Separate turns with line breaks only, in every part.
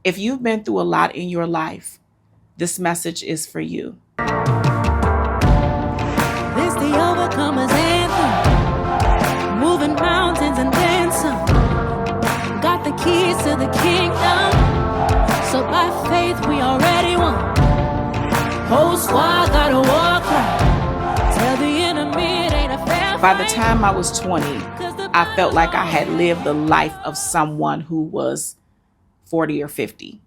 If you've been through a lot in your life, this message is for you.
This the overcomer's anthem, moving mountains and dancing. Got the keys to the kingdom, so by faith we already won. Whole squad got a war cry. Tell the enemy it ain't a fair
By the
fight.
time I was 20, I felt like I had lived the life of someone who was 40 or 50,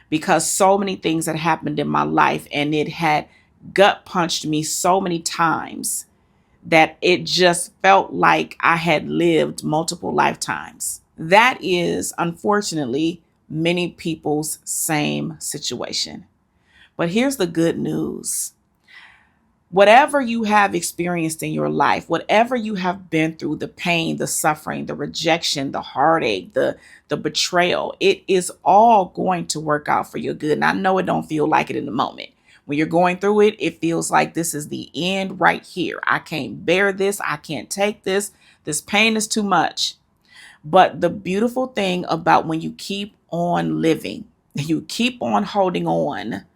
because so many things had happened in my life and it had gut punched me so many times that it just felt like I had lived multiple lifetimes. That is, unfortunately, many people's same situation. But here's the good news. Whatever you have experienced in your life, whatever you have been through, the pain, the suffering, the rejection, the heartache, the betrayal, it is all going to work out for your good. And I know it don't feel like it in the moment. When you're going through it, it feels like this is the end right here. I can't bear this. I can't take this. This pain is too much. But the beautiful thing about when you keep on living, you keep on holding on,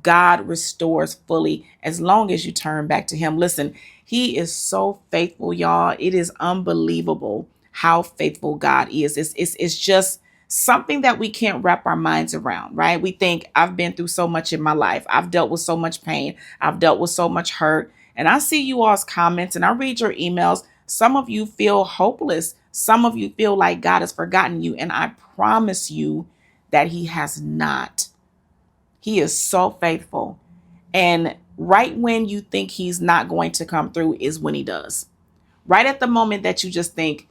God restores fully as long as you turn back to him. Listen, he is so faithful, y'all. It is unbelievable how faithful God is. It's just something that we can't wrap our minds around, right? We think, I've been through so much in my life. I've dealt with so much pain. I've dealt with so much hurt. And I see you all's comments and I read your emails. Some of you feel hopeless. Some of you feel like God has forgotten you. And I promise you that he has not. He is so faithful. And right when you think he's not going to come through is when he does. Right at the moment that you just think,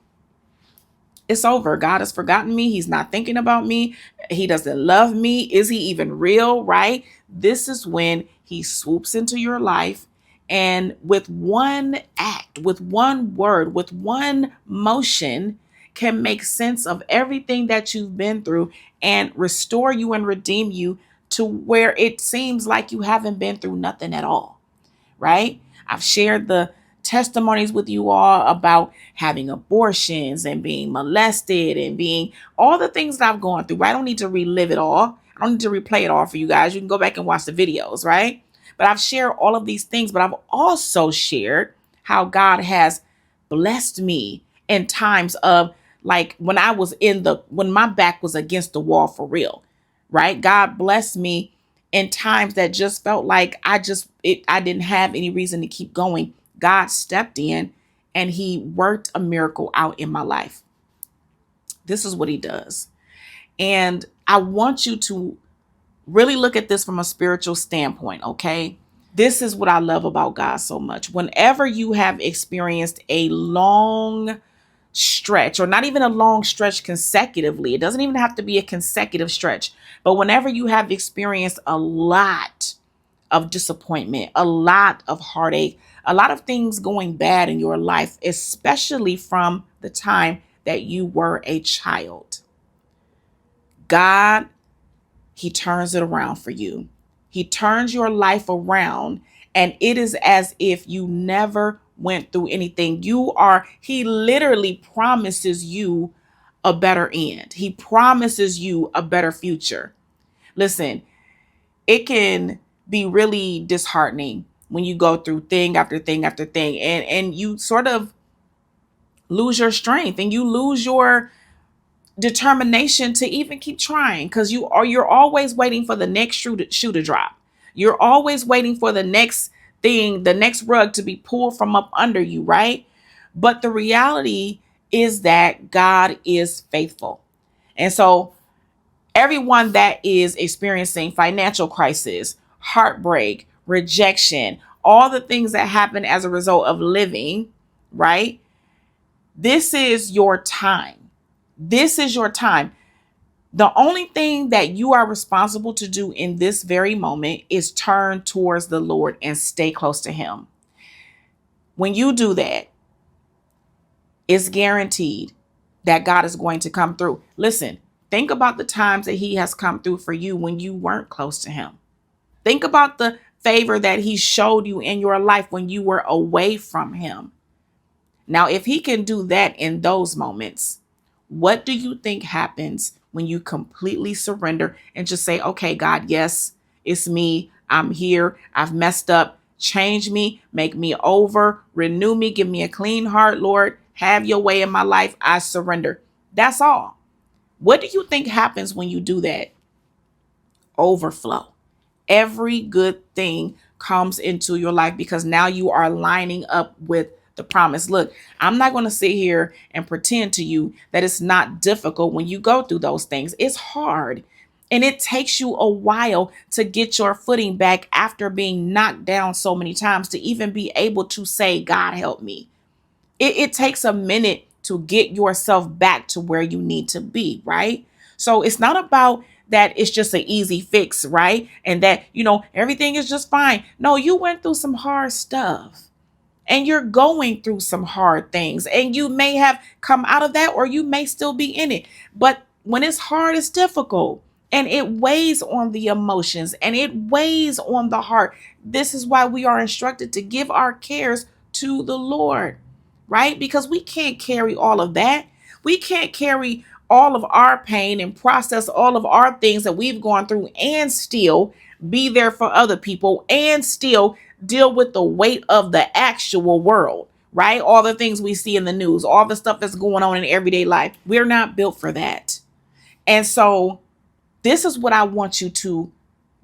it's over. God has forgotten me. He's not thinking about me. He doesn't love me. Is he even real? Right? This is when he swoops into your life and with one act, with one word, with one motion can make sense of everything that you've been through and restore you and redeem you to where it seems like you haven't been through nothing at all. Right? I've shared the testimonies with you all about having abortions and being molested and being all the things that I've gone through. Right? I don't need to relive it all. I don't need to replay it all for you guys. You can go back and watch the videos, right? But I've shared all of these things, but I've also shared how God has blessed me in times of like when when my back was against the wall for real, right? God blessed me in times that just felt like I didn't have any reason to keep going. God stepped in and he worked a miracle out in my life. This is what he does. And I want you to really look at this from a spiritual standpoint, okay? This is what I love about God so much. Whenever you have experienced a long stretch, or not even a long stretch consecutively, it doesn't even have to be a consecutive stretch, but whenever you have experienced a lot of disappointment, a lot of heartache, a lot of things going bad in your life, especially from the time that you were a child, God, he turns it around for you. He turns your life around and it is as if you never went through anything. He literally promises you a better end. He promises you a better future. Listen, it can be really disheartening when you go through thing after thing after thing and you sort of lose your strength and you lose your determination to even keep trying because you're always waiting for the next shoe to drop. You're always waiting for the next thing, the next rug to be pulled from up under you, right? But the reality is that God is faithful. And so everyone that is experiencing financial crisis, heartbreak, rejection, all the things that happen as a result of living, right? This is your time. This is your time. The only thing that you are responsible to do in this very moment is turn towards the Lord and stay close to him. When you do that, it's guaranteed that God is going to come through. Listen, think about the times that he has come through for you when you weren't close to him. Think about the favor that he showed you in your life when you were away from him. Now, if he can do that in those moments, what do you think happens when you completely surrender and just say, okay, God, yes, it's me. I'm here. I've messed up. Change me, make me over, renew me, give me a clean heart, Lord. Have your way in my life. I surrender. That's all. What do you think happens when you do that? Overflow. Every good thing comes into your life because now you are lining up with the promise. Look, I'm not going to sit here and pretend to you that it's not difficult when you go through those things. It's hard. And it takes you a while to get your footing back after being knocked down so many times to even be able to say, God, help me. It takes a minute to get yourself back to where you need to be, right? So it's not about that it's just an easy fix, right? And that, everything is just fine. No, you went through some hard stuff and you're going through some hard things and you may have come out of that or you may still be in it. But when it's hard, it's difficult and it weighs on the emotions and it weighs on the heart. This is why we are instructed to give our cares to the Lord, right? Because we can't carry all of that. We can't carry all of our pain and process all of our things that we've gone through and still be there for other people and still deal with the weight of the actual world, right? All the things we see in the news, all the stuff that's going on in everyday life. We're not built for that. And so this is what I want you to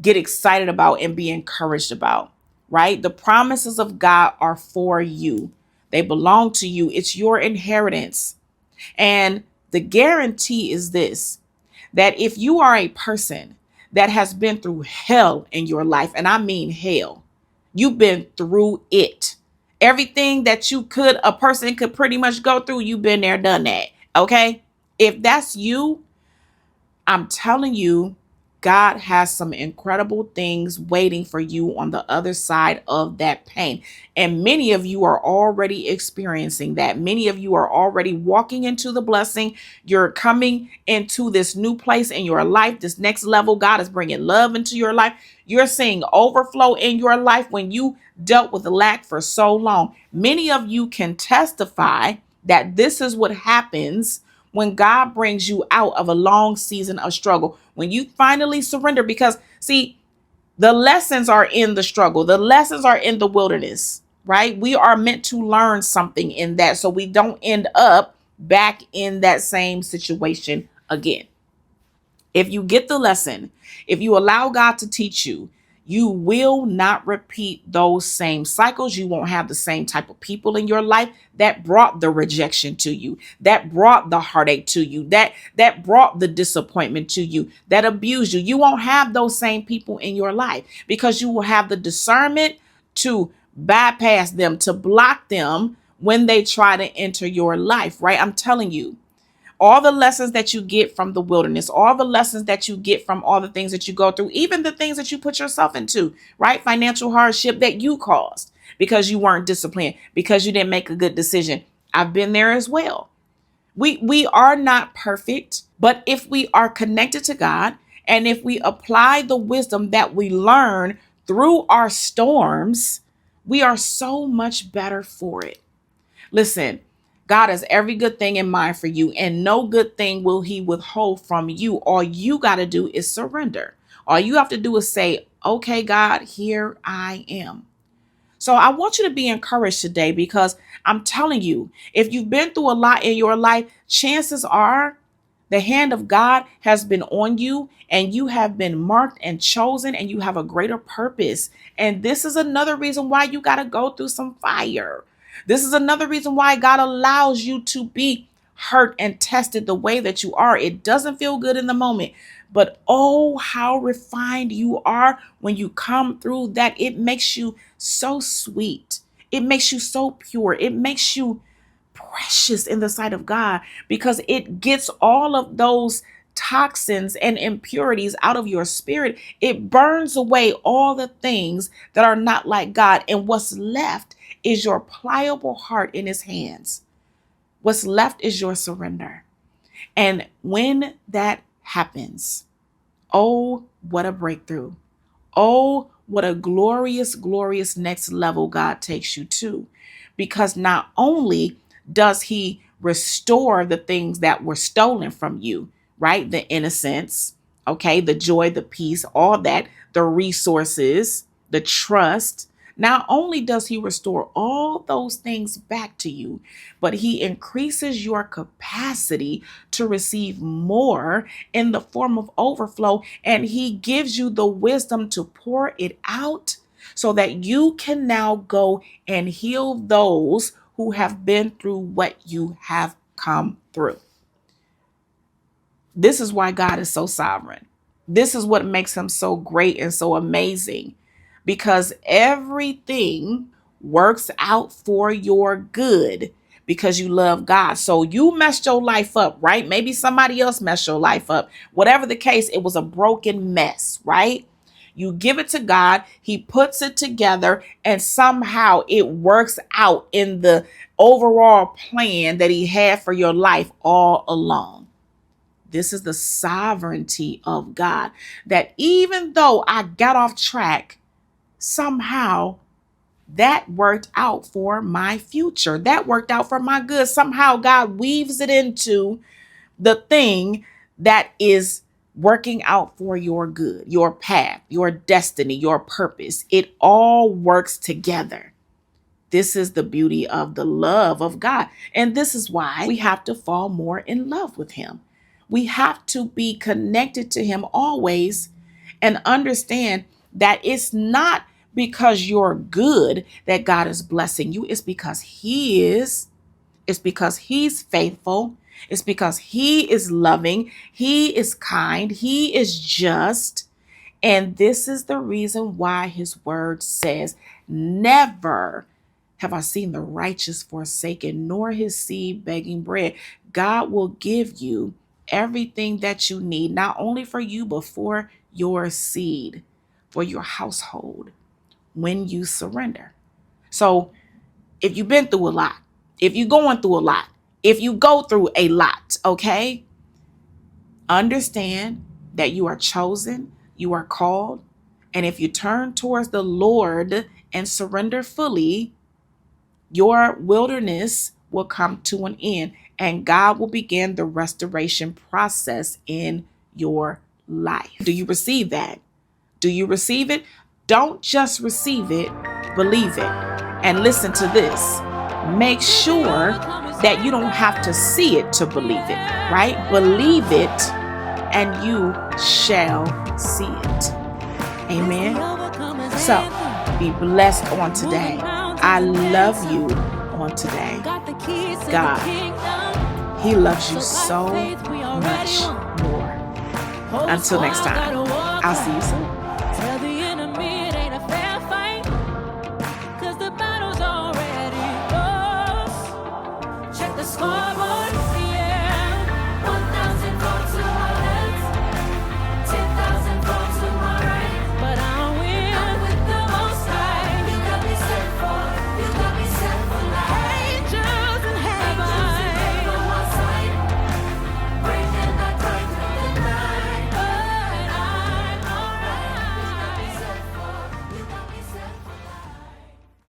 get excited about and be encouraged about, right? The promises of God are for you. They belong to you. It's your inheritance. And the guarantee is this, that if you are a person that has been through hell in your life, and I mean hell, you've been through it. Everything that a person could pretty much go through, you've been there, done that. Okay. If that's you, I'm telling you, God has some incredible things waiting for you on the other side of that pain. And many of you are already experiencing that. Many of you are already walking into the blessing. You're coming into this new place in your life, this next level. God is bringing love into your life. You're seeing overflow in your life when you dealt with lack for so long. Many of you can testify that this is what happens when God brings you out of a long season of struggle, when you finally surrender, because see, the lessons are in the struggle. The lessons are in the wilderness, right? We are meant to learn something in that so we don't end up back in that same situation again. If you get the lesson, if you allow God to teach you, you will not repeat those same cycles. You won't have the same type of people in your life that brought the rejection to you, that brought the heartache to you, that brought the disappointment to you, that abused you. You won't have those same people in your life because you will have the discernment to bypass them, to block them when they try to enter your life, right? I'm telling you, all the lessons that you get from the wilderness, all the lessons that you get from all the things that you go through, even the things that you put yourself into, right? Financial hardship that you caused because you weren't disciplined, because you didn't make a good decision. I've been there as well. We are not perfect, but if we are connected to God and if we apply the wisdom that we learn through our storms, we are so much better for it. Listen, God has every good thing in mind for you, and no good thing will he withhold from you. All you got to do is surrender. All you have to do is say, okay, God, here I am. So I want you to be encouraged today because I'm telling you, if you've been through a lot in your life, chances are the hand of God has been on you and you have been marked and chosen and you have a greater purpose. And this is another reason why you got to go through some fire. This is another reason why God allows you to be hurt and tested the way that you are. It doesn't feel good in the moment, but oh, how refined you are when you come through that. It makes you so sweet. It makes you so pure. It makes you precious in the sight of God because it gets all of those toxins and impurities out of your spirit. It burns away all the things that are not like God. And what's left is your pliable heart in his hands. What's left is your surrender. And when that happens, oh, what a breakthrough. Oh, what a glorious, glorious next level God takes you to. Because not only does he restore the things that were stolen from you, right? The innocence, okay? The joy, the peace, all that, the resources, the trust. Not only does he restore all those things back to you, but he increases your capacity to receive more in the form of overflow, and he gives you the wisdom to pour it out so that you can now go and heal those who have been through what you have come through. This is why God is so sovereign. This is what makes him so great and so amazing, because everything works out for your good because you love God. So you messed your life up, right? Maybe somebody else messed your life up. Whatever the case, it was a broken mess, right? You give it to God, he puts it together, and somehow it works out in the overall plan that he had for your life all along. This is the sovereignty of God, that even though I got off track, somehow that worked out for my future. That worked out for my good. Somehow God weaves it into the thing that is working out for your good, your path, your destiny, your purpose. It all works together. This is the beauty of the love of God. And this is why we have to fall more in love with him. We have to be connected to him always and understand that it's not because you're good that God is blessing you. It's because he is. It's because he's faithful. It's because he is loving. He is kind. He is just. And this is the reason why his word says, never have I seen the righteous forsaken, nor his seed begging bread. God will give you everything that you need, not only for you, but for your seed, for your household, when you surrender. So if you've been through a lot, if you're going through a lot, if you go through a lot, okay, understand that you are chosen, you are called, and if you turn towards the Lord and surrender fully, your wilderness will come to an end, and God will begin the restoration process in your life. Do you receive that? Do you receive it? Don't just receive it, believe it. And listen to this. Make sure that you don't have to see it to believe it, right? Believe it and you shall see it. Amen. So be blessed on today. I love you on today. God, he loves you so much more. Until next time, I'll see you soon.